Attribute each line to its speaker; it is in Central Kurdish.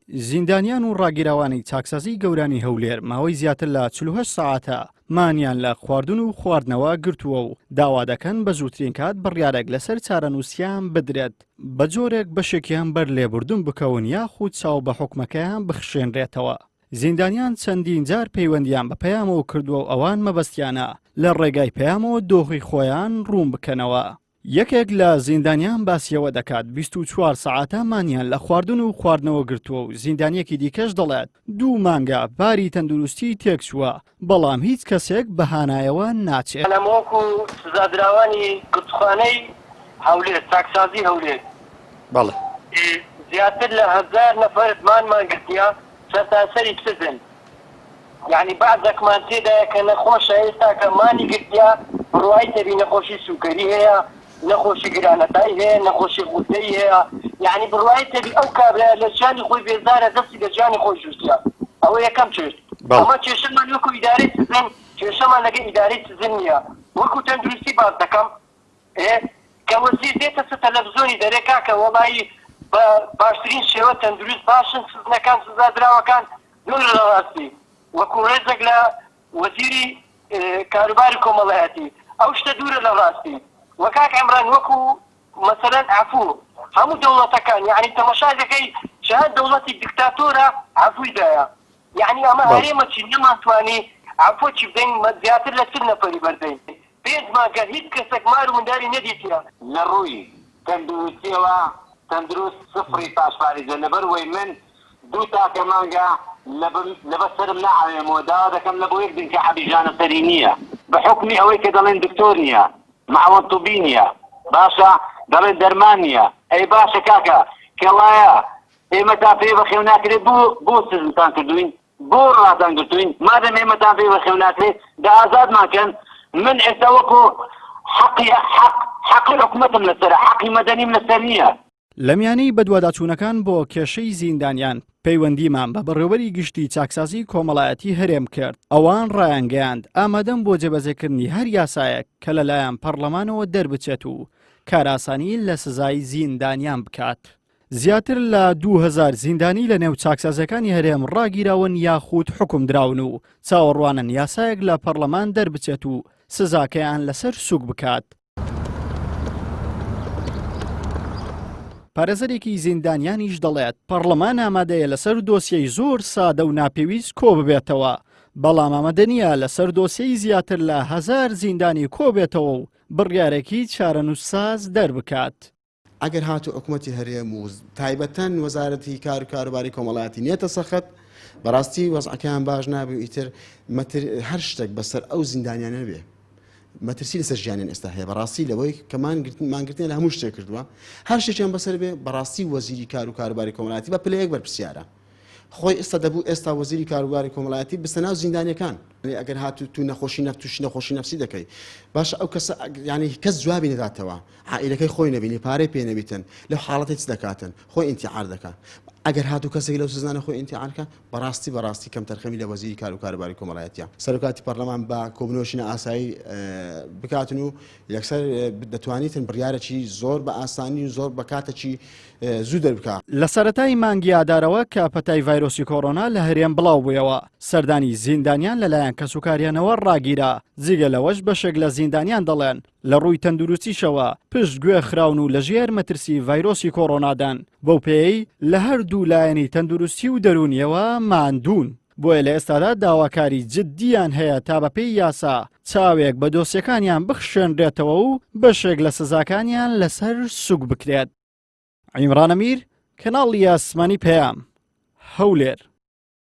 Speaker 1: زیندانیان و ڕاگیراوانی چاکسازی گەورانی هەولێر ماوەی زیاتر لە 48 ساعتە مانیان لە خواردن و خواردنەوە گرتووە و داوا دەکەن بە زووترین کات بڕیارێک لەسەر چارەنووسیان بدرێت بە جۆرێک بەشێکیان بەر لێبوردن بکەون یاخود چاو بە حکومەکەیان بخشێنرێتەوە. زیندانیان چەندین جار پەیوەندیان بە پەیامەوە کردووە و ئەوان مەبەستیانە لە ڕێگای پەیامەوە دۆخی خۆیان ڕوون بکەنەوە. یەکێک لە زیندانیان باسیەوە دەکات 24 ساعتە مانیان لە خواردن و خواردنەوە گرتووە و زیندانیەکی دیکەش دەڵێت 2 مانگە باری تەندروستی تێکچووە بەڵام هیچ کەسێک بەهانایەوە ناچێت.
Speaker 2: لەمەوەکو سزادراوانی گوتخانەی هەولێر چاکسازی هەولێر
Speaker 1: بەڵێ
Speaker 2: زیاتر لە 1000 نەفەرمانمان گرتیا سەرتاسەری پسزن یعنی بەعزێکمان تێدایە کە نەخۆشە ئێستا کە مانی گرتیا بڕوای تەبی نەخۆشی سوکەری هەیە نەخۆشی گرانەتایی هەیە نەخۆشی غوتەی هەیە یعنی بڕوای تەبی ئەو کابرا لە جانی خۆی بێزارە دەستی لە جانی خۆی جوستیا ئەوە یەکەم چێشت. ئەمە کێشەمان وەکو ئیدارەی سزن کێشەمان لەگە ئیدارەی سزن نییە وەکو تەندروستی باز دەکەم کە وەزیر دێتە سە تەلەڤیزۆنی دەرێکا کە وەڵایی بە باشترین شێوە تەندروست باشن سزنەکان سزادراوەکان دوور لە ڕاستی وەکو ڕێزێک لە وەزیری کاروباری کۆمەڵایەتی ئەو شتە دوورە لە ڕاستی وەکاک عیمران وەکو مەسەلەن عەفوو هەموو دەوڵەتەکان یعنی تەماشا دەکەی شاید دەوڵەتی دیکتاتۆرە عەفووی یعنی ئەمە هەرێمەچی نەمانتوانی عەفوەکی بدەین زیاتر لە 40 نەفەری بەردەین پێنج مانگە هیچ کەسێک مار و منداری نەدیتیە
Speaker 3: لە ڕووی تەندروستیەوە تەندروست سفری پاشپاریزە لەبەرەوەی من 2 تاکە مانگە لەبەسەرم ناعەوێمەوە داوا دەکەم لە بۆ یەک دنکە عەبیژانە سەری نییە بەحوکمی ئەوەی کە دەڵێن دکتۆر نییە معاوەن طوبی نییە باشە دەڵێن دەرمان نییە ئەی باشە کاکە کێڵایە ئێمەتان پێی بەخێو ناکرێت بۆ سزمتان کردوین بۆ ڕاتان گرتوین مادەم ئێمەتان پێی بەخێو ناکرێت دا ئازادماکەن من ئێستا وەکو حەقی حکومەتم لەسەرە حەقی مەدەنیم لەسەر نییە.
Speaker 1: لە میانەی بەدواداچوونەکان بۆ کێشەی زیندانیان پەیوەندیمان بە بەڕێوەری گشتی چاکسازی کۆمەڵایەتی هەرێم کرد ئەوان ڕایانگەیاند ئامادەم بۆ جێبەجێکردنی هەر یاسایەک کە لەلایەن پەرلەمانەوە دەربچێت و کاراسانی لە سزای زیندانیان بکات. زیاتر لە 2000 زیندانی لە نێو چاکسازەکانی هەرێم ڕاگیراون یاخود حکم دراون و چاوەڕوانن یاسایەک لە پەرلەمان دەربچێت و سزاکەیان لەسەر سوک بکات. پارێزەرێکی زیندانیانیش دەڵێت پەرلەمان ئامادەیە لەسەر دۆسیەی زۆر سادە و ناپێویست کۆ ببێتەوە بەڵام ئامادە نییە لەسەر دۆسیەی زیاتر لە 1000 زیندانی کۆ بێتەوە و بڕیارێکی چارەنووسساز دەربکات.
Speaker 4: ئەگەر هاتو حکوومەتی هەرێم و تایبەتەن وەزارەتی کار و کاروباری کۆمەڵایەتی نێتە سەخت بەڕاستی وەزعەکەیان باش نابێ و ئیتر هەر شتێک بەسەر ئەو زیندانیانە بێ مەترسی لەسەر ژیانیان ئێستا هەیە بەڕاستی لەوەی کە مانگرتنیان لە هەموو شتێک کردووە هەر شتێکیان بەسەر بێ بەڕاستی وەزیری کار و کاروباری کۆمەڵایەتی بە پلەیەک بەرپرسیارە خۆی ئێستا دەبوو ئێستا وەزیری کاروباری کۆمەڵایەتی بستە ناو زیندانیەکان ئەگەر هاتو تو نەخۆشی نەفسی دەکەی باش ئەو کەس ینی کەس جوابی نەداتەوە عائیلەکەی خۆی نەبینی پارەی پێ نەبیتن لەو حاڵەتی چ دەکاتن خۆی ئینتیعار دەکات ئەگەر هاتو کەسێک لەو سزانە خۆی ئینتیعارکە بەڕاستی کەم تەرخەمی لە وەزیری کار و کاروباری کۆمەڵایەتیە سەرۆکاتی پەرلەمان بە کۆبنەوەشینە ئاسایی بکاتن و یەکسەر دەتوانیتن بڕیارێکی زۆر بە ئاسانی و زۆر بە کاتێکی زوو دەربکات.
Speaker 1: لە سەرەتای مانگی ئادارەوە کە پەتای ڤایرۆسی کۆڕۆنا لە هەرێم بڵاو بوویەوە سەردانی زیندانیان لەلایەن کەسوکاریانەوە ڕاگیرا جگە لەوەش بەشێک لە زیندانیان دەڵێن لە ڕووی تەندروستیشەوە پشت گوێ خراون و لە ژێر مەترسی ڤایرۆسی کۆڕۆنادان بەو پێی لە هەردوو لایەنی تەندروستی و دەرونیەوە ماندوون بۆیە لە ئێستادا داواکاری جددیان هەیە تا بەپێی یاسا چاوێک بە دۆسیەکانیان بخشێنرێتەوە و بەشێک لە سزاکانیان لەسەر سوک بکرێت. عیمران ئەمیر کەناڵی یاسمانی پەیام هەولێر.